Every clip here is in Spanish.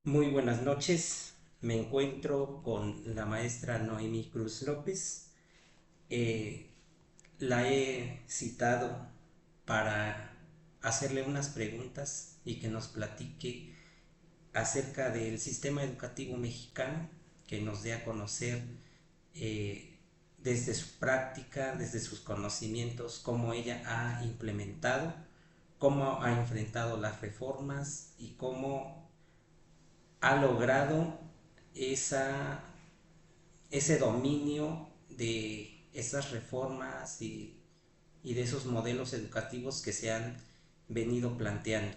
Muy buenas noches. Me encuentro con la maestra Noemí Cruz López. Eh, la he citado para hacerle unas preguntas y que nos platique acerca del sistema educativo mexicano, que nos dé a conocer eh, desde su práctica, desde sus conocimientos, cómo ella ha implementado, cómo ha enfrentado las reformas y cómo ha logrado esa, ese dominio de esas reformas y de esos modelos educativos que se han venido planteando.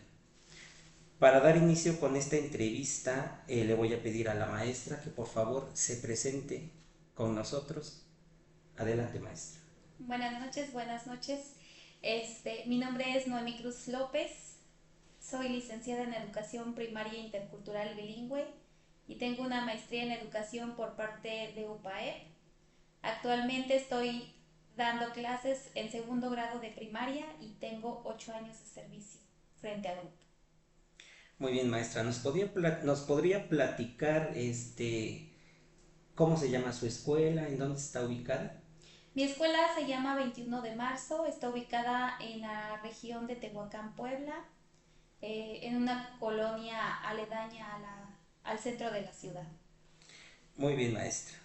Para dar inicio con esta entrevista, le voy a pedir a la maestra que por favor se presente con nosotros. Adelante, maestra. Buenas noches, buenas noches. Mi nombre es Noemi Cruz López, soy licenciada en Educación Primaria Intercultural Bilingüe y tengo una maestría en Educación por parte de UPAEP. Actualmente estoy dando clases en segundo grado de primaria y tengo 8 años de servicio frente a grupo. Muy bien, maestra. Nos podría platicar cómo se llama su escuela, en dónde está ubicada? Mi escuela se llama 21 de marzo, está ubicada en la región de Tehuacán, Puebla, en una colonia aledaña al centro de la ciudad. Muy bien, maestra.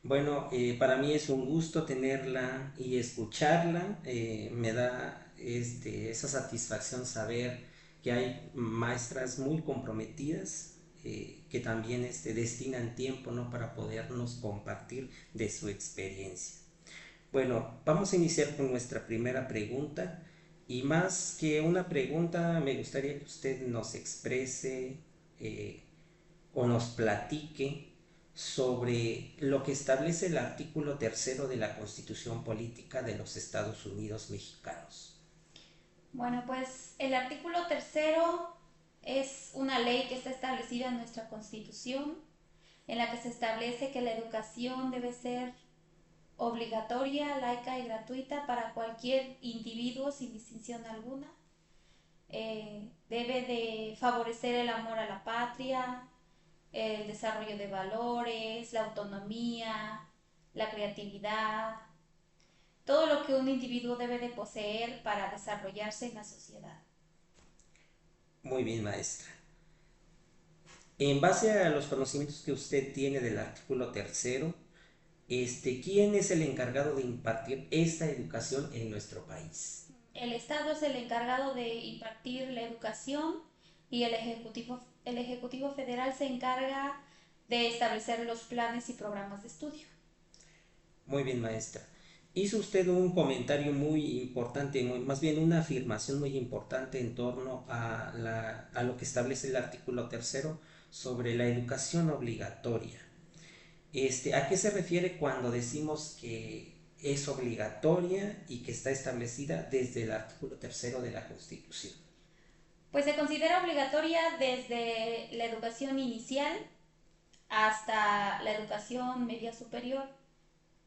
Bueno, para mí es un gusto tenerla y escucharla. Me da esa satisfacción saber que hay maestras muy comprometidas que también destinan tiempo, ¿no?, para podernos compartir de su experiencia. Bueno, vamos a iniciar con nuestra primera pregunta y más que una pregunta me gustaría que usted nos exprese eh, o nos platique sobre lo que establece el artículo tercero de la Constitución Política de los Estados Unidos Mexicanos. Bueno, pues el artículo tercero es una ley que está establecida en nuestra Constitución, en la que se establece que la educación debe ser obligatoria, laica y gratuita para cualquier individuo sin distinción alguna. Debe de favorecer el amor a la patria, el desarrollo de valores, la autonomía, la creatividad, todo lo que un individuo debe de poseer para desarrollarse en la sociedad. Muy bien, maestra. En base a los conocimientos que usted tiene del artículo tercero, ¿quién es el encargado de impartir esta educación en nuestro país? El Estado es el encargado de impartir la educación y el ejecutivo Federal se encarga de establecer los planes y programas de estudio. Muy bien, maestra. Hizo usted un comentario muy importante, más bien una afirmación muy importante en torno a lo que establece el artículo tercero sobre la educación obligatoria. ¿A qué se refiere cuando decimos que es obligatoria y que está establecida desde el artículo tercero de la Constitución? Pues se considera obligatoria desde la educación inicial hasta la educación media superior,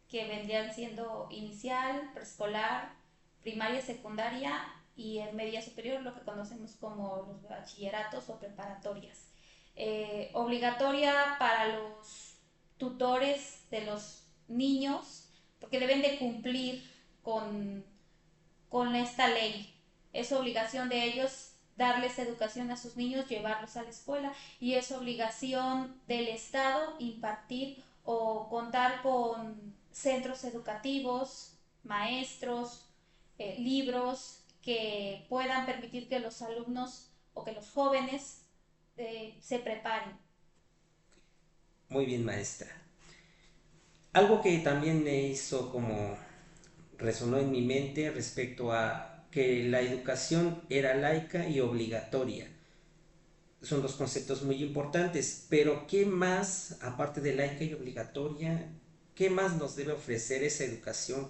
que vendrían siendo inicial, preescolar, primaria, secundaria y en media superior lo que conocemos como los bachilleratos o preparatorias. Obligatoria para los tutores de los niños porque deben de cumplir con, con esta ley. Es obligación de ellos darles educación a sus niños, llevarlos a la escuela y es obligación del Estado impartir o contar con centros educativos, maestros, libros que puedan permitir que los alumnos o que los jóvenes se preparen. Muy bien, maestra. Algo que también me hizo como resonó en mi mente respecto a que la educación era laica y obligatoria. Son dos conceptos muy importantes, pero ¿qué más, aparte de laica y obligatoria, qué más nos debe ofrecer esa educación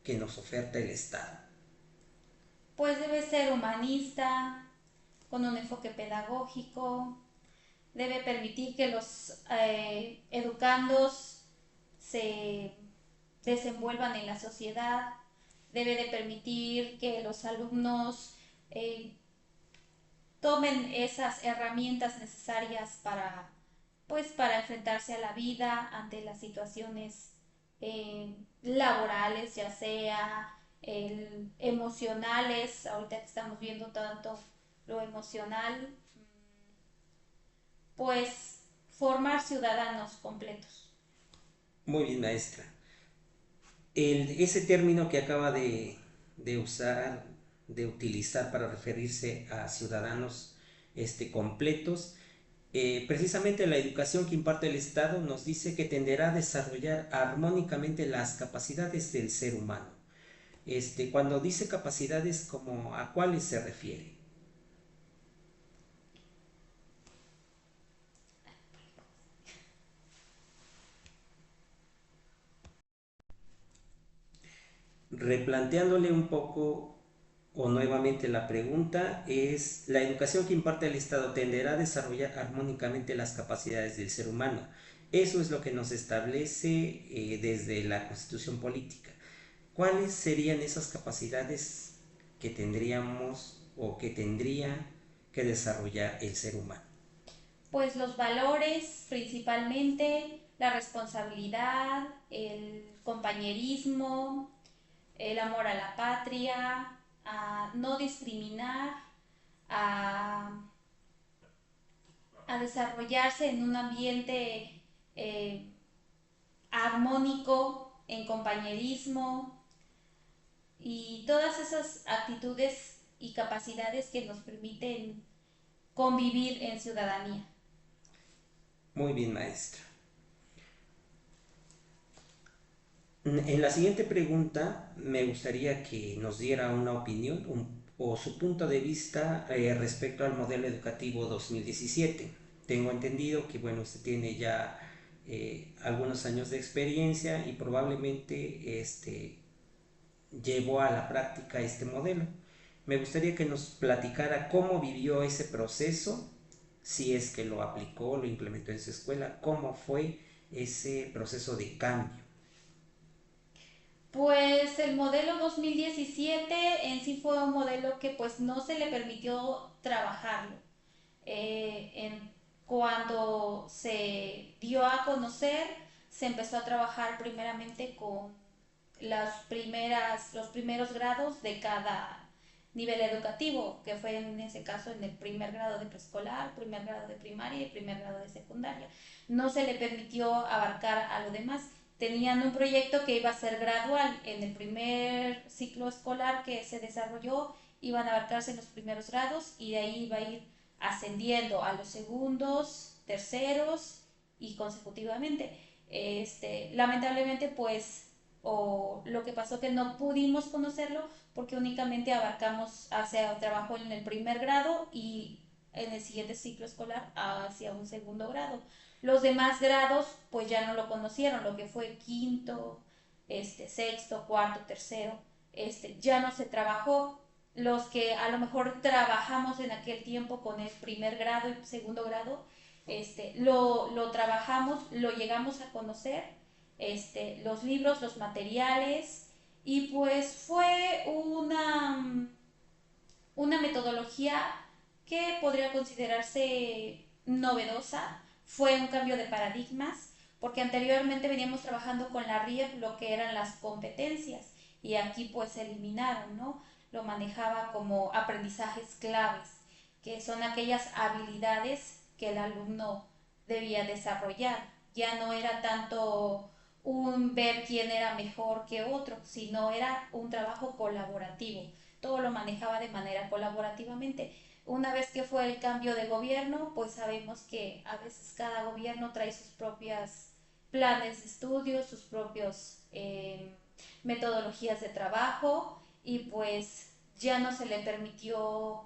que nos oferta el Estado? Pues debe ser humanista, con un enfoque pedagógico, debe permitir que los educandos se desenvuelvan en la sociedad, debe de permitir que los alumnos eh, tomen esas herramientas necesarias para, pues, para enfrentarse a la vida ante las situaciones laborales, ya sea emocionales, ahorita que estamos viendo tanto lo emocional, pues formar ciudadanos completos. Muy bien, maestra. Ese término que acaba de usar, de utilizar para referirse a ciudadanos completos, precisamente la educación que imparte el Estado nos dice que tenderá a desarrollar armónicamente las capacidades del ser humano. Cuando dice capacidades, ¿como a cuáles se refiere? Replanteándole un poco o nuevamente la pregunta es, la educación que imparte el Estado tenderá a desarrollar armónicamente las capacidades del ser humano. Eso es lo que nos establece desde la Constitución política. ¿Cuáles serían esas capacidades que tendríamos o que tendría que desarrollar el ser humano? Pues los valores, principalmente la responsabilidad, el compañerismo, el amor a la patria, a no discriminar, a, a desarrollarse en un ambiente eh, armónico, en compañerismo y todas esas actitudes y capacidades que nos permiten convivir en ciudadanía. Muy bien, maestra. En la siguiente pregunta me gustaría que nos diera una opinión o su punto de vista respecto al modelo educativo 2017. Tengo entendido que bueno, usted tiene ya algunos años de experiencia y probablemente llevó a la práctica este modelo. Me gustaría que nos platicara cómo vivió ese proceso, si es que lo aplicó, lo implementó en su escuela, cómo fue ese proceso de cambio. Pues el modelo 2017 en sí fue un modelo que pues no se le permitió trabajarlo. Cuando se dio a conocer, se empezó a trabajar primeramente con los primeros grados de cada nivel educativo, que fue en ese caso en el primer grado de preescolar, primer grado de primaria y primer grado de secundaria. No se le permitió abarcar a lo demás. Tenían un proyecto que iba a ser gradual. En el primer ciclo escolar que se desarrolló iban a abarcarse los primeros grados y de ahí iba a ir ascendiendo a los segundos, terceros y consecutivamente. Lamentablemente pues o lo que pasó que no pudimos conocerlo porque únicamente abarcamos hacia trabajo en el primer grado y en el siguiente ciclo escolar hacia un segundo grado. Los demás grados pues ya no lo conocieron, lo que fue quinto, sexto, cuarto, tercero, ya no se trabajó. Los que a lo mejor trabajamos en aquel tiempo con el primer grado y segundo grado, lo trabajamos, lo llegamos a conocer, los libros, los materiales, y pues fue una metodología que podría considerarse novedosa, fue un cambio de paradigmas, porque anteriormente veníamos trabajando con la RIEP lo que eran las competencias y aquí pues se eliminaron, ¿no? Lo manejaba como aprendizajes claves, que son aquellas habilidades que el alumno debía desarrollar. Ya no era tanto un ver quién era mejor que otro, sino era un trabajo colaborativo. Todo lo manejaba de manera colaborativamente. Una vez que fue el cambio de gobierno, pues sabemos que a veces cada gobierno trae sus propios planes de estudio, sus propios metodologías de trabajo y pues ya no se le permitió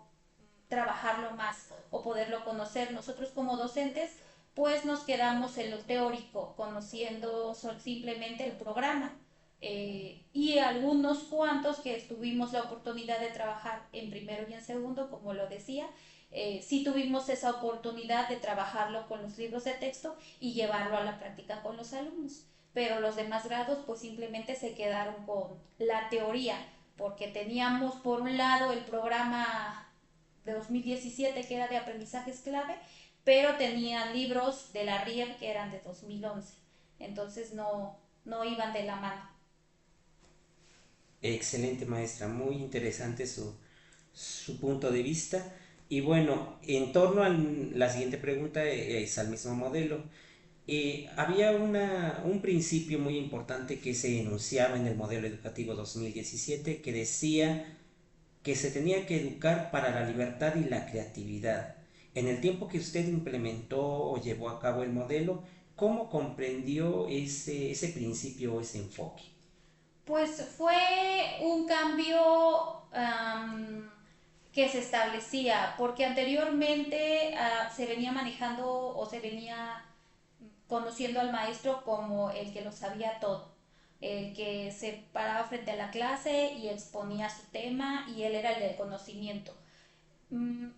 trabajarlo más o poderlo conocer. Nosotros como docentes pues nos quedamos en lo teórico, conociendo simplemente el programa. Y algunos cuantos que tuvimos la oportunidad de trabajar en primero y en segundo, como lo decía, sí tuvimos esa oportunidad de trabajarlo con los libros de texto y llevarlo a la práctica con los alumnos. Pero los demás grados pues simplemente se quedaron con la teoría, porque teníamos por un lado el programa de 2017 que era de aprendizajes clave, pero tenían libros de la RIEP que eran de 2011. Entonces no iban de la mano. Excelente maestra, muy interesante su punto de vista. Y bueno, en torno a la siguiente pregunta, es al mismo modelo. Había un principio muy importante que se enunciaba en el modelo educativo 2017 que decía que se tenía que educar para la libertad y la creatividad. En el tiempo que usted implementó o llevó a cabo el modelo, ¿cómo comprendió ese principio o ese enfoque? Pues fue un cambio que se establecía, porque anteriormente se venía manejando o se venía conociendo al maestro como el que lo sabía todo, el que se paraba frente a la clase y exponía su tema y él era el del conocimiento.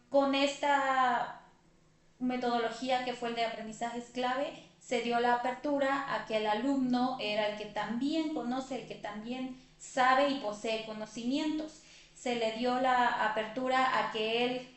Con esta metodología que fue el de aprendizajes clave, se dio la apertura a que el alumno era el que también conoce, el que también sabe y posee conocimientos. Se le dio la apertura a que él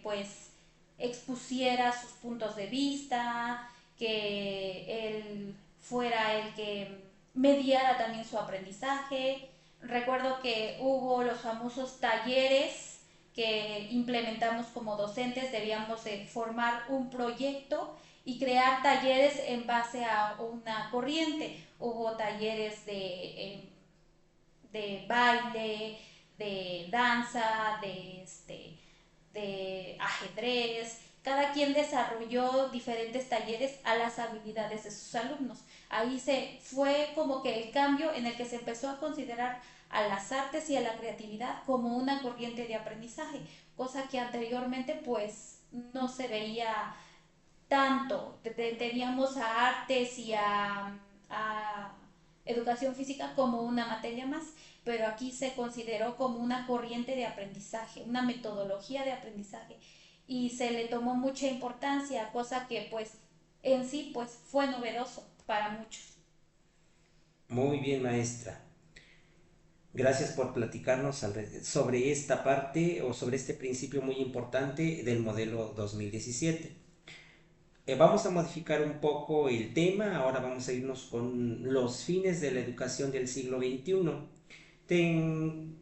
pues expusiera sus puntos de vista, que él fuera el que mediara también su aprendizaje. Recuerdo que hubo los famosos talleres que implementamos como docentes, debíamos de formar un proyecto y crear talleres en base a una corriente. Hubo talleres de baile, de danza, de ajedrez. Cada quien desarrolló diferentes talleres a las habilidades de sus alumnos. Ahí se fue como que el cambio en el que se empezó a considerar a las artes y a la creatividad como una corriente de aprendizaje, cosa que anteriormente pues no se veía tanto. Teníamos a artes y a educación física como una materia más, pero aquí se consideró como una corriente de aprendizaje, una metodología de aprendizaje y se le tomó mucha importancia, cosa que pues en sí pues fue novedoso para muchos. Muy bien, maestra. Gracias por platicarnos sobre esta parte o sobre este principio muy importante del modelo 2017. Vamos a modificar un poco el tema, ahora vamos a irnos con los fines de la educación del siglo XXI.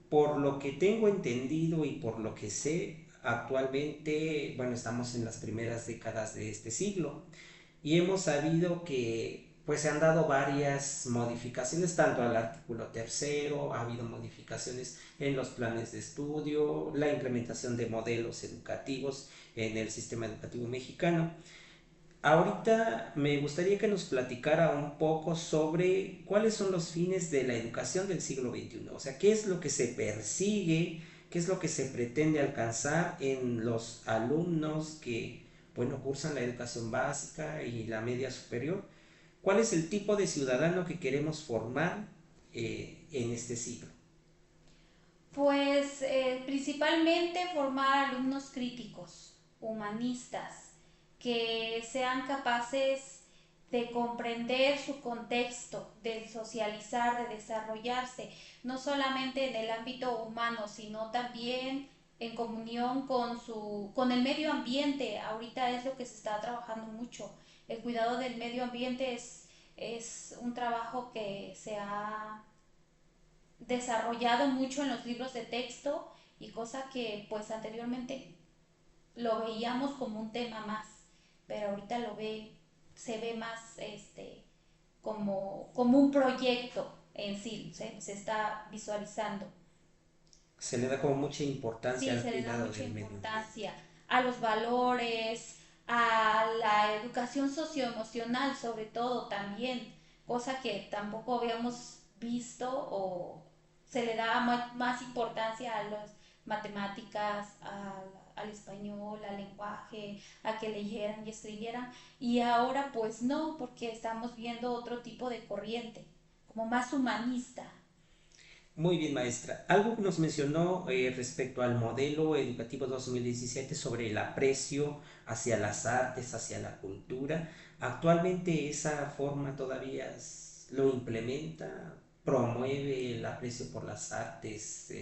Por lo que tengo entendido y por lo que sé, actualmente, bueno, estamos en las primeras décadas de este siglo y hemos sabido que pues se han dado varias modificaciones tanto al artículo tercero, ha habido modificaciones en los planes de estudio, la implementación de modelos educativos en el sistema educativo mexicano. Ahorita me gustaría que nos platicara un poco sobre cuáles son los fines de la educación del siglo XXI, o sea, qué es lo que se persigue, qué es lo que se pretende alcanzar en los alumnos que, bueno, cursan la educación básica y la media superior, cuál es el tipo de ciudadano que queremos formar en este siglo. Pues principalmente formar alumnos críticos, humanistas, que sean capaces de comprender su contexto, de socializar, de desarrollarse, no solamente en el ámbito humano, sino también en comunión con el medio ambiente. Ahorita es lo que se está trabajando mucho. El cuidado del medio ambiente es un trabajo que se ha desarrollado mucho en los libros de texto y cosa que pues anteriormente lo veíamos como un tema más, pero ahorita se ve más como un proyecto en sí, se está visualizando. Se le da como mucha importancia Sí, al se le da cuidado mucha del medio ambiente. importancia a los valores, a la educación socioemocional sobre todo también, cosa que tampoco habíamos visto o se le da más importancia a las matemáticas, al español, al lenguaje, a que leyeran y escribieran y ahora pues no, porque estamos viendo otro tipo de corriente, como más humanista. Muy bien, maestra. Algo que nos mencionó respecto al modelo educativo 2017 sobre el aprecio hacia las artes, hacia la cultura. Actualmente esa forma todavía lo implementa, promueve el aprecio por las artes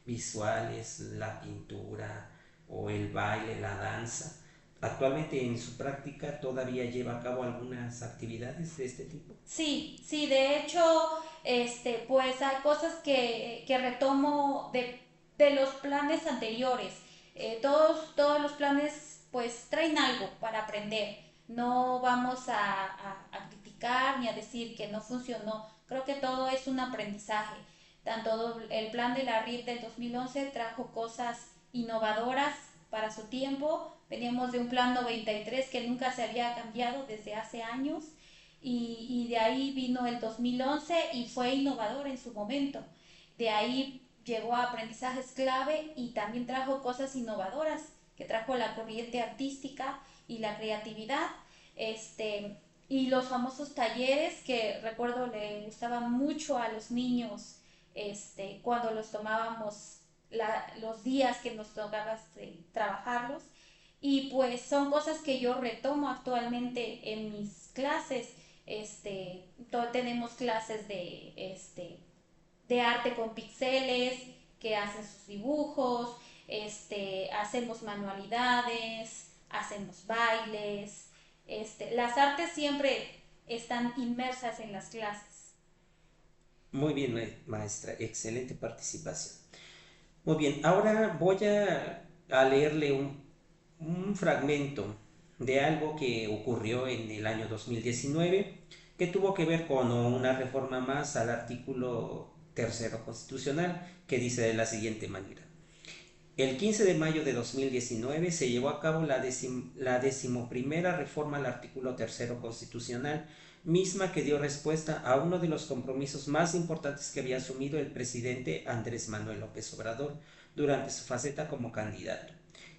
visuales, la pintura o el baile, la danza. Actualmente en su práctica todavía lleva a cabo algunas actividades de este tipo. Sí, sí, de hecho, pues hay cosas que retomo de los planes anteriores. Todos los planes pues traen algo para aprender. No vamos a criticar ni a decir que no funcionó. Creo que todo es un aprendizaje. Tanto el plan de la RIF del 2011 trajo cosas innovadoras para su tiempo. Veníamos de un plan 93 que nunca se había cambiado desde hace años y de ahí vino el 2011 y fue innovador en su momento. De ahí llegó a aprendizajes clave y también trajo cosas innovadoras, que trajo la corriente artística y la creatividad. Y los famosos talleres que recuerdo le gustaban mucho a los niños cuando los tomábamos los días que nos tocaba trabajarlos. Y pues son cosas que yo retomo actualmente en mis clases. Tenemos clases de arte con pixeles, que hacen sus dibujos, hacemos manualidades, hacemos bailes. Las artes siempre están inmersas en las clases. Muy bien, maestra, excelente participación. Muy bien, ahora voy a leerle un fragmento de algo que ocurrió en el año 2019 que tuvo que ver con una reforma más al artículo tercero constitucional que dice de la siguiente manera. El 15 de mayo de 2019 se llevó a cabo la decimoprimera reforma al artículo tercero constitucional, misma que dio respuesta a uno de los compromisos más importantes que había asumido el presidente Andrés Manuel López Obrador durante su faceta como candidato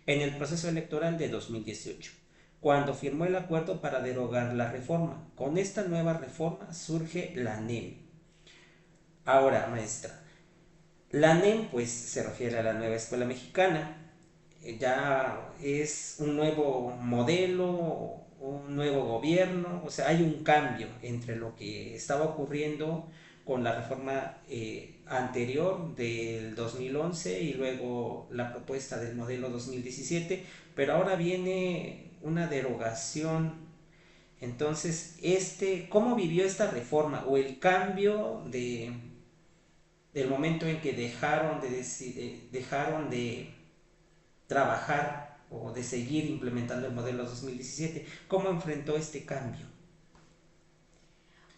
en el proceso electoral de 2018, cuando firmó el acuerdo para derogar la reforma. Con esta nueva reforma surge la NEM. Ahora, maestra, la NEM pues se refiere a la nueva escuela mexicana. Ya es un nuevo modelo, un nuevo gobierno, o sea, hay un cambio entre lo que estaba ocurriendo con la reforma anterior del 2011 y luego la propuesta del modelo 2017, pero ahora viene una derogación. Entonces, ¿cómo vivió esta reforma o el cambio del momento en que dejaron de trabajar o de seguir implementando el modelo 2017? ¿Cómo enfrentó este cambio?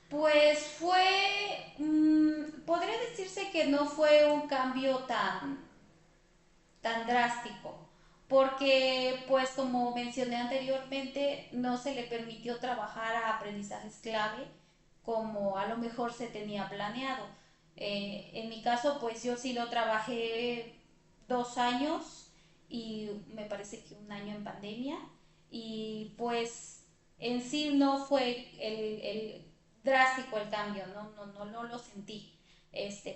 Pues podría decirse que no fue un cambio tan drástico, porque pues como mencioné anteriormente, no se le permitió trabajar a aprendizajes clave como a lo mejor se tenía planeado. En mi caso, pues yo sí lo trabajé 2 años y me parece que un año en pandemia y pues en sí no fue el drástico el cambio, no lo sentí,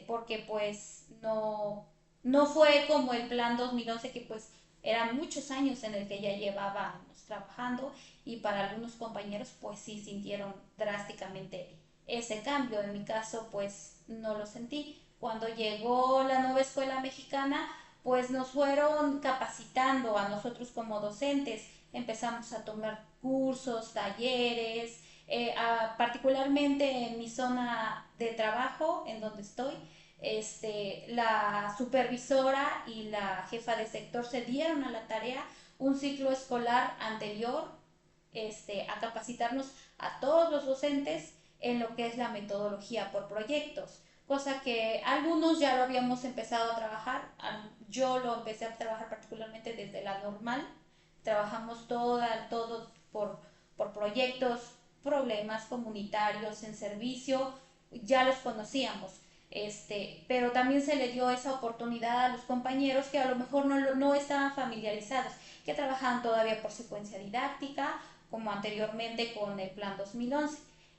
porque pues no fue como el plan 2011 que pues eran muchos años en el que ya llevábamos trabajando y para algunos compañeros pues sí sintieron drásticamente ese cambio. En mi caso pues no lo sentí. Cuando llegó la nueva escuela mexicana pues nos fueron capacitando a nosotros como docentes, empezamos a tomar cursos, talleres, particularmente en mi zona de trabajo, en donde estoy, la supervisora y la jefa de sector se dieron a la tarea un ciclo escolar anterior a capacitarnos a todos los docentes en lo que es la metodología por proyectos, cosa que algunos ya lo habíamos empezado a trabajar, yo lo empecé a trabajar particularmente desde la normal, trabajamos todo por proyectos, problemas comunitarios en servicio, ya los conocíamos, pero también se le dio esa oportunidad a los compañeros que a lo mejor no estaban familiarizados, que trabajaban todavía por secuencia didáctica, como anteriormente con el plan 2011.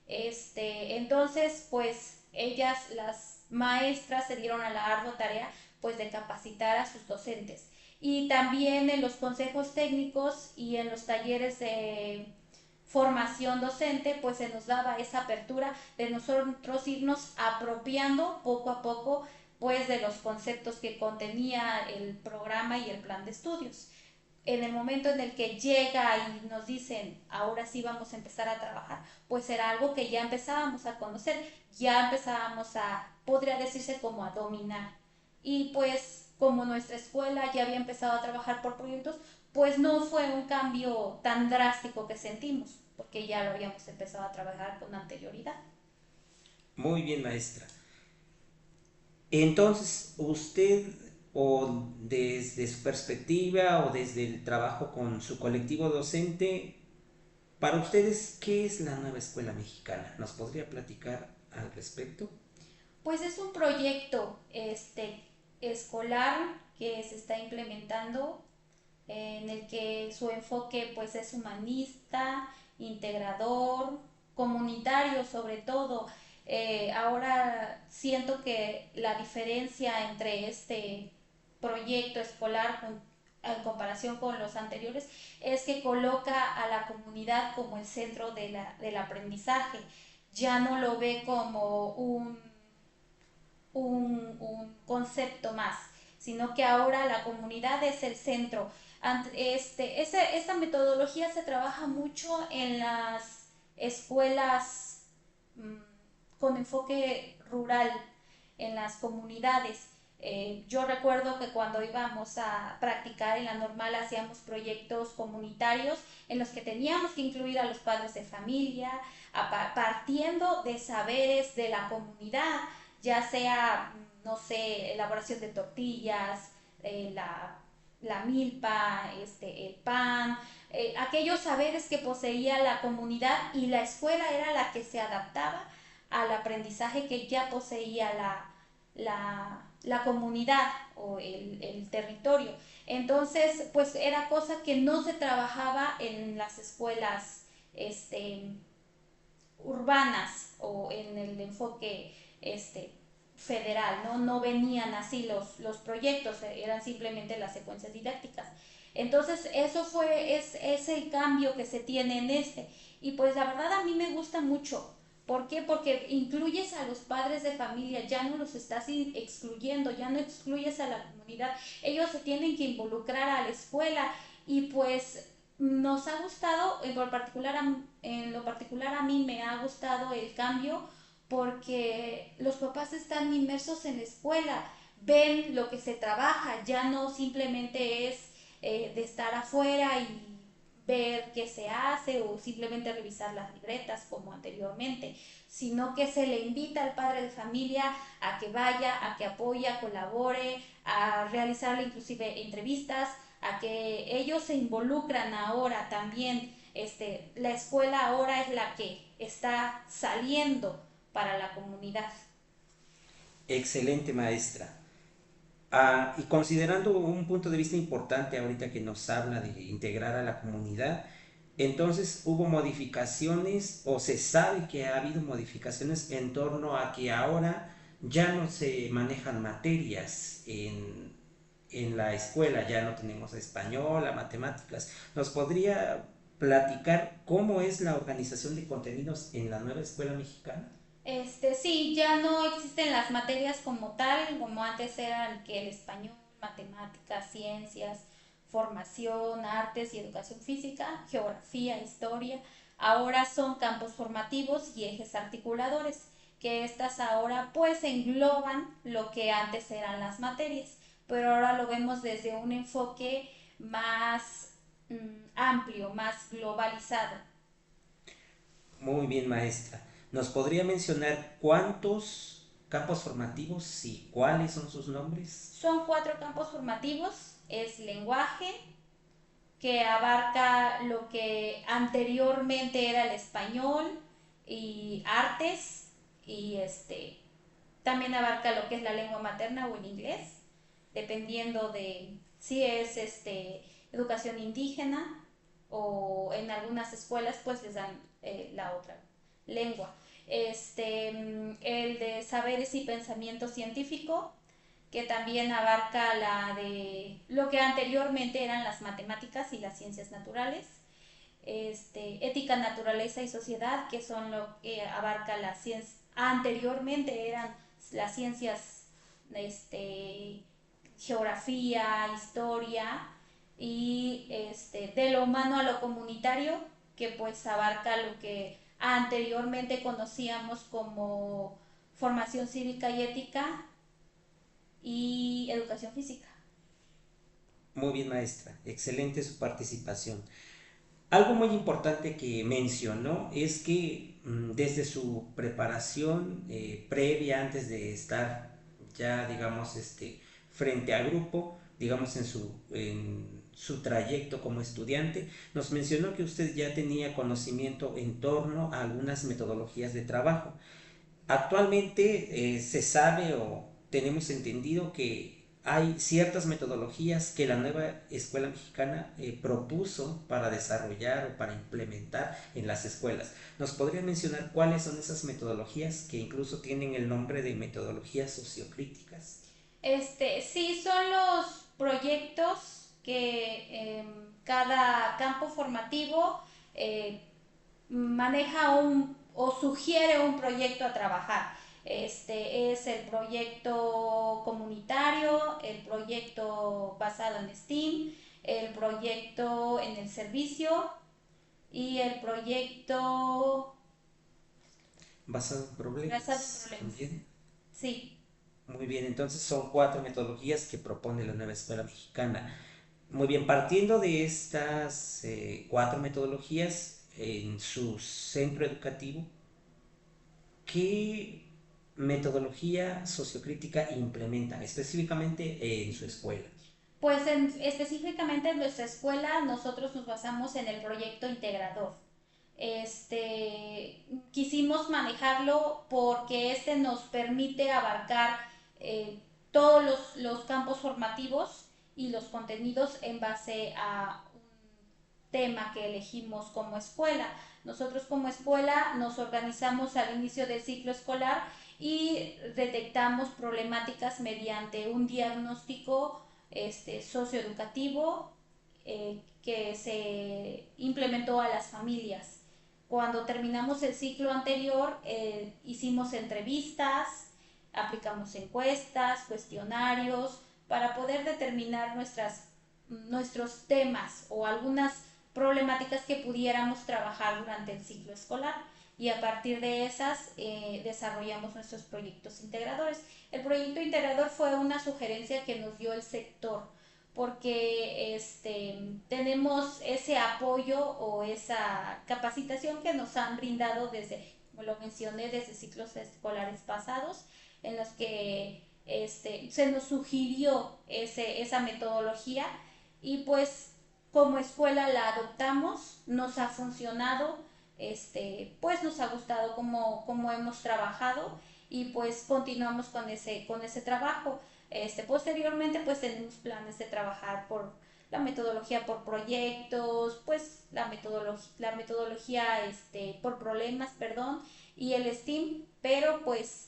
Entonces, pues ellas, las maestras, se dieron a la ardua tarea pues de capacitar a sus docentes. Y también en los consejos técnicos y en los talleres de formación docente, pues se nos daba esa apertura de nosotros irnos apropiando poco a poco, pues de los conceptos que contenía el programa y el plan de estudios. en el momento en el que llega y nos dicen, ahora sí vamos a empezar a trabajar, pues era algo que ya empezábamos a conocer, ya empezábamos a, podría decirse como a dominar. Y pues como nuestra escuela ya había empezado a trabajar por proyectos, pues no fue un cambio tan drástico que sentimos, porque ya lo habíamos empezado a trabajar con anterioridad. Muy bien, maestra. Entonces, usted, o desde su perspectiva o desde el trabajo con su colectivo docente, para ustedes, ¿qué es la nueva escuela mexicana? ¿Nos podría platicar al respecto? Pues es un proyecto escolar que se está implementando en el que su enfoque pues es humanista, integrador, comunitario sobre todo. Ahora siento que la diferencia entre este proyecto escolar en comparación con los anteriores es que coloca a la comunidad como el centro del aprendizaje. Ya no lo ve como un concepto más, sino que ahora la comunidad es el centro. Esta metodología se trabaja mucho en las escuelas mmm, con enfoque rural, en las comunidades. Yo recuerdo que cuando íbamos a practicar en la normal hacíamos proyectos comunitarios en los que teníamos que incluir a los padres de familia, partiendo de saberes de la comunidad, ya sea, no sé, elaboración de tortillas, la milpa, el pan, aquellos saberes que poseía la comunidad y la escuela era la que se adaptaba al aprendizaje que ya poseía la comunidad o el territorio. Entonces, pues era cosa que no se trabajaba en las escuelas urbanas o en el enfoque federal, ¿no? No venían así los proyectos, eran simplemente las secuencias didácticas. Entonces, es el cambio que se tiene en y pues la verdad a mí me gusta mucho. ¿Por qué? Porque incluyes a los padres de familia, ya no los estás excluyendo, ya no excluyes a la comunidad, ellos se tienen que involucrar a la escuela y pues nos ha gustado, en lo particular a mí me ha gustado el cambio porque los papás están inmersos en la escuela, ven lo que se trabaja, ya no simplemente es de estar afuera y ver qué se hace o simplemente revisar las libretas como anteriormente, sino que se le invita al padre de familia a que vaya, a que apoye, a colabore, a realizarle inclusive entrevistas, a que ellos se involucran ahora también. La escuela ahora es la que está saliendo para la comunidad. Excelente, maestra. Y considerando un punto de vista importante ahorita que nos habla de integrar a la comunidad, entonces hubo modificaciones o se sabe que ha habido modificaciones en torno a que ahora ya no se manejan materias en la escuela, ya no tenemos español, a matemáticas. ¿Nos podría platicar cómo es la organización de contenidos en la nueva escuela mexicana? Sí, ya no existen las materias como tal, como antes eran que el español, matemáticas, ciencias, formación, artes y educación física, geografía, historia. Ahora son campos formativos y ejes articuladores, que estas ahora pues engloban lo que antes eran las materias, pero ahora lo vemos desde un enfoque más amplio, más globalizado. Muy bien, maestra. ¿Nos podría mencionar cuántos campos formativos y cuáles son sus nombres? Son 4 campos formativos, es lenguaje, que abarca lo que anteriormente era el español y artes y también abarca lo que es la lengua materna o el inglés, dependiendo de si es educación indígena o en algunas escuelas pues les dan la otra lengua. El de saberes y pensamiento científico, que también abarca la de lo que anteriormente eran las matemáticas y las ciencias naturales, ética, naturaleza y sociedad, que son lo que abarca las ciencias, anteriormente eran las ciencias, geografía, historia, y de lo humano a lo comunitario, que pues abarca lo que anteriormente conocíamos como formación cívica y ética y educación física. Muy bien, maestra. Excelente su participación. Algo muy importante que mencionó es que desde su preparación previa, antes de estar ya, digamos, frente al grupo, digamos, en su trayecto como estudiante, nos mencionó que usted ya tenía conocimiento en torno a algunas metodologías de trabajo. Actualmente se sabe o tenemos entendido que hay ciertas metodologías que la nueva escuela mexicana propuso para desarrollar o para implementar en las escuelas. ¿Nos podría mencionar cuáles son esas metodologías que incluso tienen el nombre de metodologías sociocríticas? Sí, son los proyectos que cada campo formativo eh, maneja o sugiere un proyecto a trabajar. Este es el proyecto comunitario, el proyecto basado en STEAM, el proyecto en el servicio y el proyecto Basado en basado en problemas. Muy problemas. bien. Sí. Muy bien, entonces son cuatro metodologías que propone la nueva escuela mexicana. Muy bien, partiendo de estas cuatro metodologías en su centro educativo, ¿qué metodología sociocrítica implementan específicamente en su escuela? Pues específicamente en nuestra escuela nosotros nos basamos en el proyecto integrador. Quisimos manejarlo porque nos permite abarcar eh, todos los campos formativos y los contenidos en base a un tema que elegimos como escuela. Nosotros como escuela nos organizamos al inicio del ciclo escolar y detectamos problemáticas mediante un diagnóstico socioeducativo que se implementó a las familias. Cuando terminamos el ciclo anterior, hicimos entrevistas, aplicamos encuestas, cuestionarios, para poder determinar nuestros temas o algunas problemáticas que pudiéramos trabajar durante el ciclo escolar y a partir de esas desarrollamos nuestros proyectos integradores. El proyecto integrador fue una sugerencia que nos dio el sector porque tenemos ese apoyo o esa capacitación que nos han brindado desde, como lo mencioné, desde ciclos escolares pasados, en los que se nos sugirió esa metodología y pues como escuela la adoptamos, nos ha funcionado, pues nos ha gustado cómo hemos trabajado y pues continuamos con ese trabajo. Posteriormente pues tenemos planes de trabajar por la metodología por proyectos, pues la metodología por problemas, perdón, y el STEAM, pero pues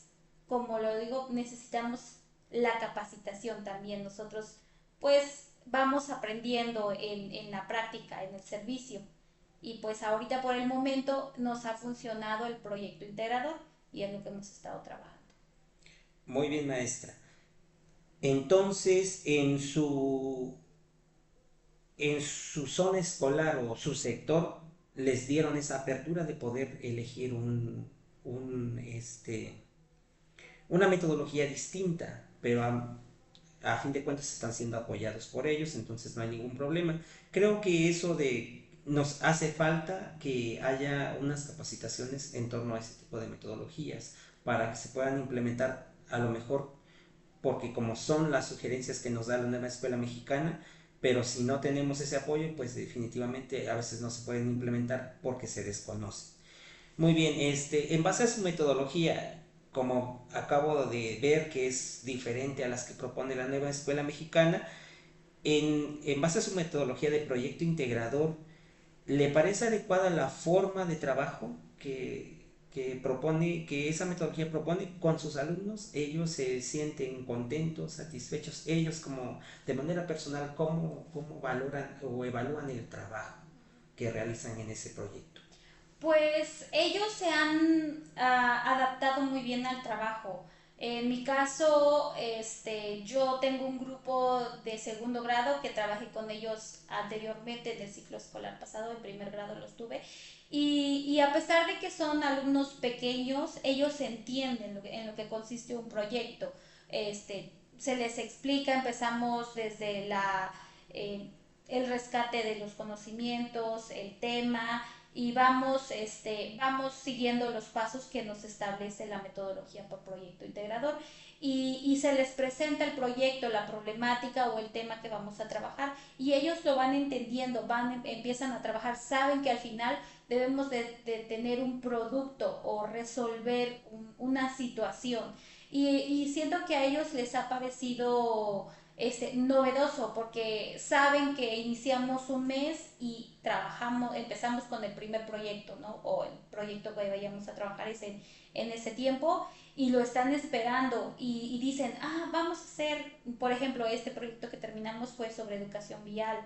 como lo digo, necesitamos la capacitación también. Nosotros pues vamos aprendiendo en la práctica, en el servicio. Y pues ahorita por el momento nos ha funcionado el proyecto integrador y es lo que hemos estado trabajando. Muy bien, maestra. Entonces, en su zona escolar o su sector, les dieron esa apertura de poder elegir un, una metodología distinta, pero a fin de cuentas están siendo apoyados por ellos, entonces no hay ningún problema. Creo que eso de nos hace falta que haya unas capacitaciones en torno a ese tipo de metodologías para que se puedan implementar a lo mejor, porque como son las sugerencias que nos da la nueva escuela mexicana, pero si no tenemos ese apoyo, pues definitivamente a veces no se pueden implementar porque se desconoce. Muy bien, en base a su metodología, como acabo de ver que es diferente a las que propone la nueva escuela mexicana, en base a su metodología de proyecto integrador, ¿le parece adecuada la forma de trabajo que propone, que esa metodología propone con sus alumnos? ¿Ellos se sienten contentos, satisfechos? Ellos como de manera personal, ¿cómo valoran o evalúan el trabajo que realizan en ese proyecto? Pues ellos se han adaptado muy bien al trabajo. En mi caso, yo tengo un grupo de segundo grado que trabajé con ellos anteriormente en el ciclo escolar pasado, en primer grado los tuve, y a pesar de que son alumnos pequeños, ellos entienden en lo que consiste un proyecto. Se les explica, empezamos desde eh, el rescate de los conocimientos, el tema, y vamos siguiendo los pasos que nos establece la metodología por proyecto integrador y se les presenta el proyecto, la problemática o el tema que vamos a trabajar y ellos lo van entendiendo, empiezan a trabajar, saben que al final debemos de tener un producto o resolver una situación y siento que a ellos les ha parecido novedoso porque saben que iniciamos un mes y empezamos con el primer proyecto, ¿no? O el proyecto que vayamos a trabajar en ese tiempo y lo están esperando y dicen, vamos a hacer, por ejemplo, este proyecto que terminamos fue sobre educación vial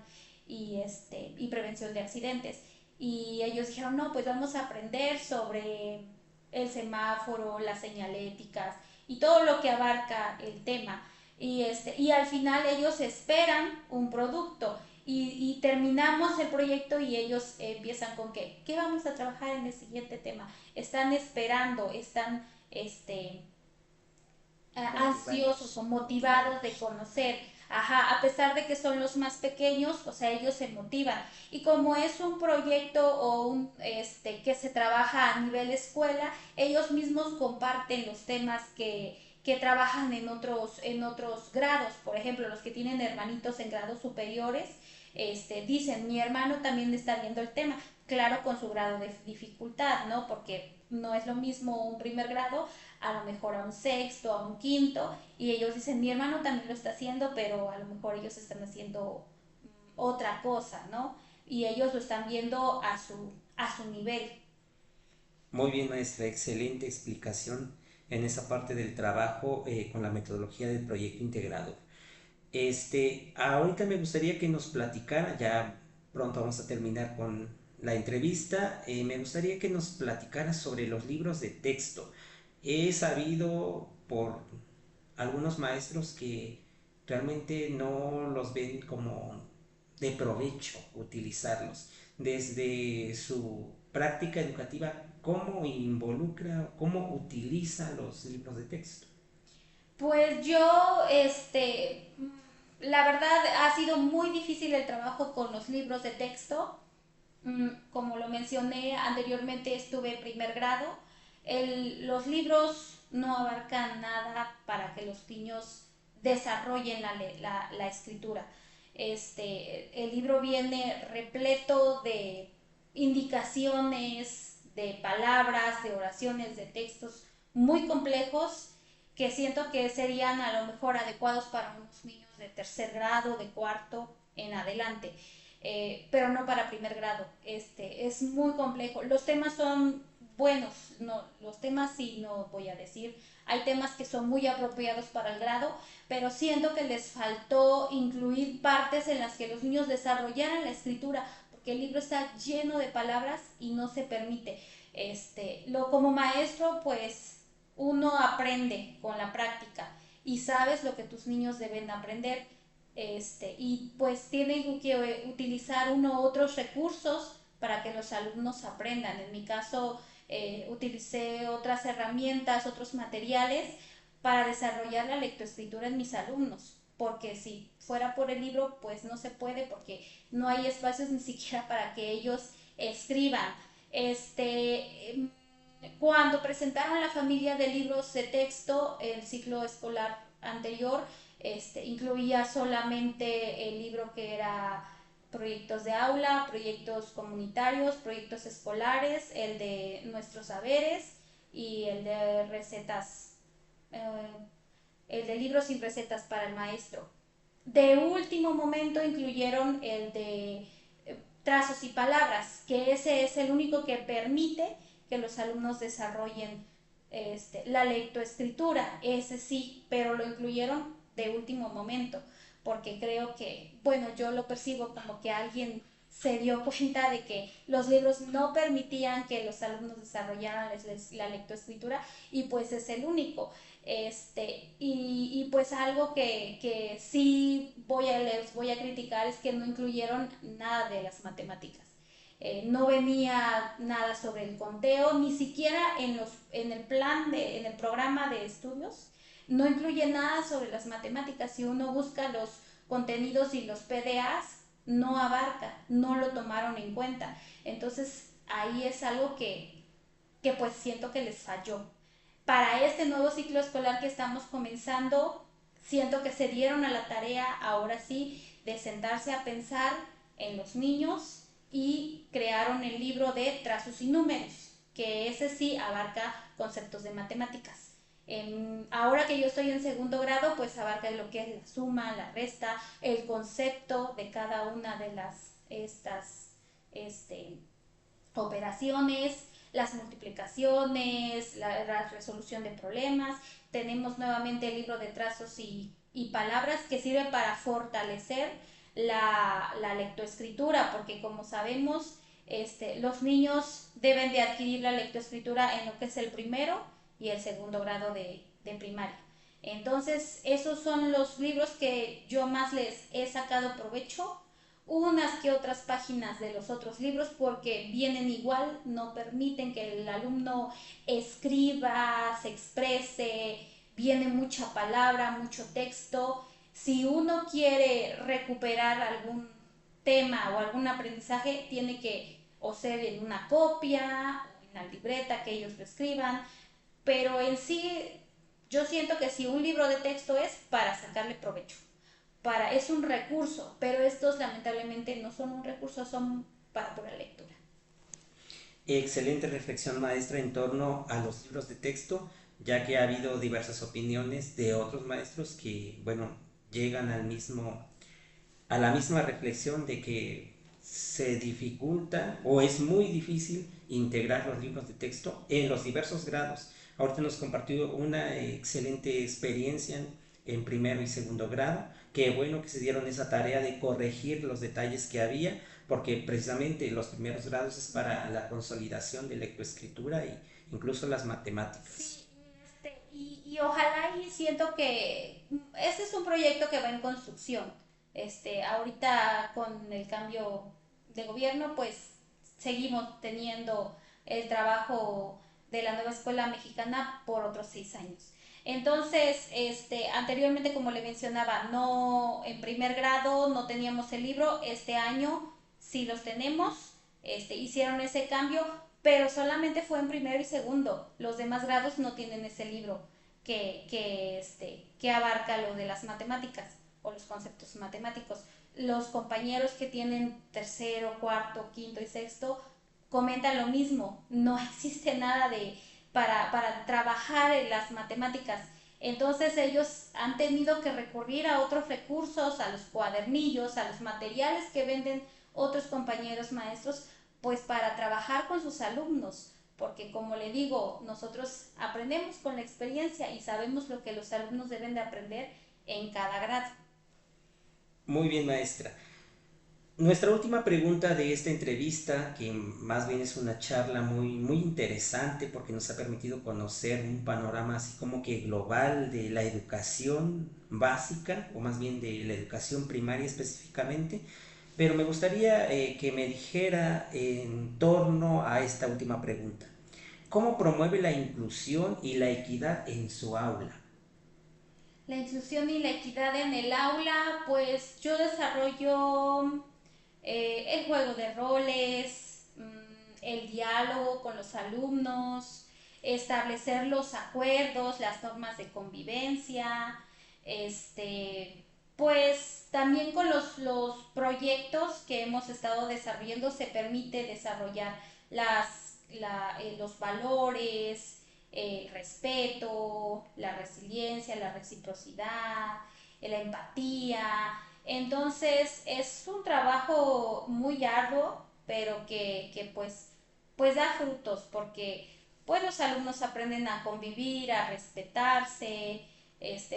y prevención de accidentes. Y ellos dijeron, no, pues vamos a aprender sobre el semáforo, las señaléticas y todo lo que abarca el tema y al final ellos esperan un producto y terminamos el proyecto y ellos empiezan con ¿qué vamos a trabajar en el siguiente tema? Están esperando, están ansiosos o motivados de conocer. Ajá, a pesar de que son los más pequeños, o sea, ellos se motivan. Y como es un proyecto o que se trabaja a nivel escuela, ellos mismos comparten los temas que trabajan en otros grados. Por ejemplo, los que tienen hermanitos en grados superiores, dicen, mi hermano también está viendo el tema, claro, con su grado de dificultad, ¿no? Porque no es lo mismo un primer grado a lo mejor a un sexto, a un quinto, y ellos dicen, mi hermano también lo está haciendo, pero a lo mejor ellos están haciendo otra cosa, ¿no? Y ellos lo están viendo a su nivel. Muy bien, maestra, excelente explicación en esa parte del trabajo con la metodología del proyecto integrado. Ahorita me gustaría que nos platicara, ya pronto vamos a terminar con la entrevista, me gustaría que nos platicara sobre los libros de texto. He sabido por algunos maestros que realmente no los ven como de provecho utilizarlos. Desde su práctica educativa, ¿cómo involucra, cómo utiliza los libros de texto? Pues yo, la verdad ha sido muy difícil el trabajo con los libros de texto. Como lo mencioné anteriormente, estuve en primer grado. Los libros no abarcan nada para que los niños desarrollen la escritura. El libro viene repleto de indicaciones, de palabras, de oraciones, de textos muy complejos que siento que serían a lo mejor adecuados para unos niños de tercer grado, de cuarto en adelante, pero no para primer grado. Es muy complejo. Los temas son buenos, no, los temas sí, no voy a decir. Hay temas que son muy apropiados para el grado, pero siento que les faltó incluir partes en las que los niños desarrollaran la escritura, porque el libro está lleno de palabras y no se permite. Como maestro, pues uno aprende con la práctica y sabes lo que tus niños deben aprender y pues tienen que utilizar uno u otros recursos para que los alumnos aprendan. En mi caso, utilicé otras herramientas, otros materiales para desarrollar la lectoescritura en mis alumnos, porque si fuera por el libro, pues no se puede porque no hay espacios ni siquiera para que ellos escriban. Cuando presentaron la familia de libros de texto, el ciclo escolar anterior incluía solamente el libro que era proyectos de aula, proyectos comunitarios, proyectos escolares, el de nuestros saberes y el de recetas, eh, el de libros sin recetas para el maestro. De último momento incluyeron el de trazos y palabras, que ese es el único que permite que los alumnos desarrollen la lectoescritura, ese sí, pero lo incluyeron de último momento, porque creo que, bueno, yo lo percibo como que alguien se dio cuenta de que los libros no permitían que los alumnos desarrollaran la lectoescritura y pues es el único. Y pues algo que sí les voy a criticar es que no incluyeron nada de las matemáticas. No venía nada sobre el conteo, ni siquiera en el en el programa de estudios, no incluye nada sobre las matemáticas. Si uno busca los contenidos y los PDAs, no abarca, no lo tomaron en cuenta. Entonces ahí es algo que pues siento que les falló. Para este nuevo ciclo escolar que estamos comenzando, siento que se dieron a la tarea, ahora sí, de sentarse a pensar en los niños y crearon el libro de trazos y números, que ese sí abarca conceptos de matemáticas. Ahora que yo estoy en segundo grado, pues abarca lo que es la suma, la resta, el concepto de cada una de estas este, operaciones, las multiplicaciones, la resolución de problemas. Tenemos nuevamente el libro de trazos y palabras que sirve para fortalecer la lectoescritura, porque como sabemos, los niños deben de adquirir la lectoescritura en lo que es el primero y el segundo grado de primaria. Entonces, esos son los libros que yo más les he sacado provecho. Unas que otras páginas de los otros libros porque vienen igual, no permiten que el alumno escriba, se exprese, viene mucha palabra, mucho texto. Si uno quiere recuperar algún tema o algún aprendizaje, tiene que o ser en una copia o en la libreta que ellos lo escriban, pero en sí yo siento que si un libro de texto es para sacarle provecho, es un recurso, pero estos lamentablemente no son un recurso, son para pura lectura. Excelente reflexión, maestra, en torno a los libros de texto, ya que ha habido diversas opiniones de otros maestros que, bueno, llegan a la misma reflexión de que se dificulta o es muy difícil integrar los libros de texto en los diversos grados. Ahorita nos compartió una excelente experiencia en primero y segundo grado. Qué bueno que se dieron esa tarea de corregir los detalles que había, porque precisamente los primeros grados es para la consolidación de lectoescritura e incluso las matemáticas. Sí, y ojalá y siento que este es un proyecto que va en construcción. Ahorita con el cambio de gobierno, pues seguimos teniendo el trabajo de la nueva escuela mexicana por otros 6 años. Entonces, anteriormente, como le mencionaba, no en primer grado no teníamos el libro, este año sí los tenemos, hicieron ese cambio, pero solamente fue en primero y segundo. Los demás grados no tienen ese libro que abarca lo de las matemáticas o los conceptos matemáticos. Los compañeros que tienen tercero, cuarto, quinto y sexto comentan lo mismo. No existe nada para trabajar en las matemáticas. Entonces ellos han tenido que recurrir a otros recursos, a los cuadernillos, a los materiales que venden otros compañeros maestros, pues para trabajar con sus alumnos, porque como le digo, nosotros aprendemos con la experiencia y sabemos lo que los alumnos deben de aprender en cada grado. Muy bien, maestra. Nuestra última pregunta de esta entrevista, que más bien es una charla muy interesante porque nos ha permitido conocer un panorama así como que global de la educación básica, o más bien de la educación primaria específicamente, pero me gustaría que me dijera en torno a esta última pregunta. ¿Cómo promueve la inclusión y la equidad en su aula? La inclusión y la equidad en el aula, pues yo desarrollo el juego de roles, el diálogo con los alumnos, establecer los acuerdos, las normas de convivencia, pues también con los proyectos que hemos estado desarrollando se permite desarrollar los valores, el respeto, la resiliencia, la reciprocidad, la empatía. Entonces es un trabajo muy arduo, pero que pues da frutos porque pues los alumnos aprenden a convivir, a respetarse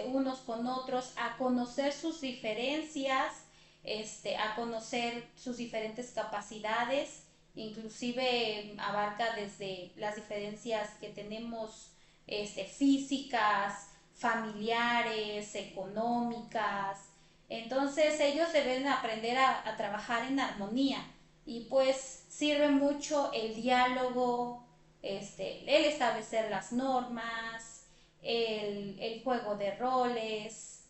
unos con otros, a conocer sus diferencias a conocer sus diferentes capacidades, inclusive abarca desde las diferencias que tenemos físicas, familiares, económicas. Entonces ellos deben aprender a trabajar en armonía y pues sirve mucho el diálogo, el establecer las normas, el juego de roles,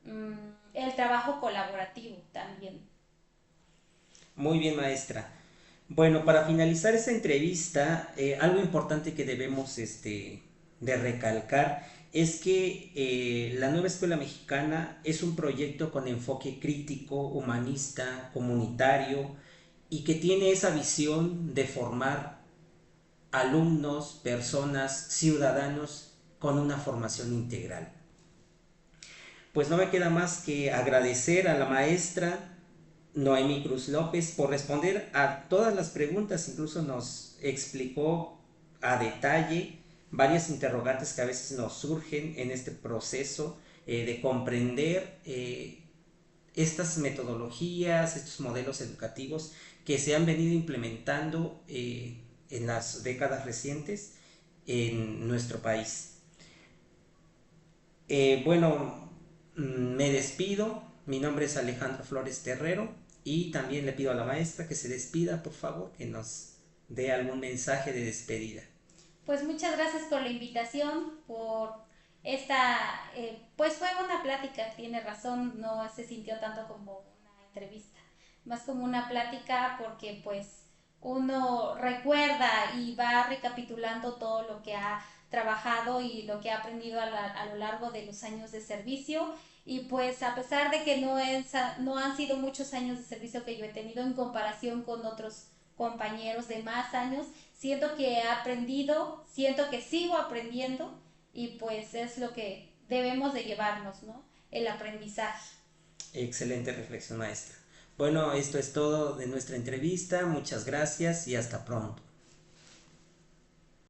el trabajo colaborativo también. Muy bien, maestra. Bueno, para finalizar esta entrevista, algo importante que debemos de recalcar es que la nueva escuela mexicana es un proyecto con enfoque crítico, humanista, comunitario y que tiene esa visión de formar alumnos, personas, ciudadanos con una formación integral. Pues no me queda más que agradecer a la maestra Noemí Cruz López por responder a todas las preguntas, incluso nos explicó a detalle varias interrogantes que a veces nos surgen en este proceso de comprender estas metodologías, estos modelos educativos que se han venido implementando en las décadas recientes en nuestro país. Bueno, me despido. Mi nombre es Alejandro Flores Terrero y también le pido a la maestra que se despida, por favor, que nos dé algún mensaje de despedida. Pues muchas gracias por la invitación, por pues fue una plática, tiene razón, no se sintió tanto como una entrevista, más como una plática porque pues uno recuerda y va recapitulando todo lo que ha trabajado y lo que ha aprendido a lo largo de los años de servicio y pues a pesar de que no han sido muchos años de servicio que yo he tenido en comparación con otros compañeros de más años, siento que he aprendido, siento que sigo aprendiendo y pues es lo que debemos de llevarnos, ¿no? El aprendizaje. Excelente reflexión, maestra. Bueno, esto es todo de nuestra entrevista. Muchas gracias y hasta pronto.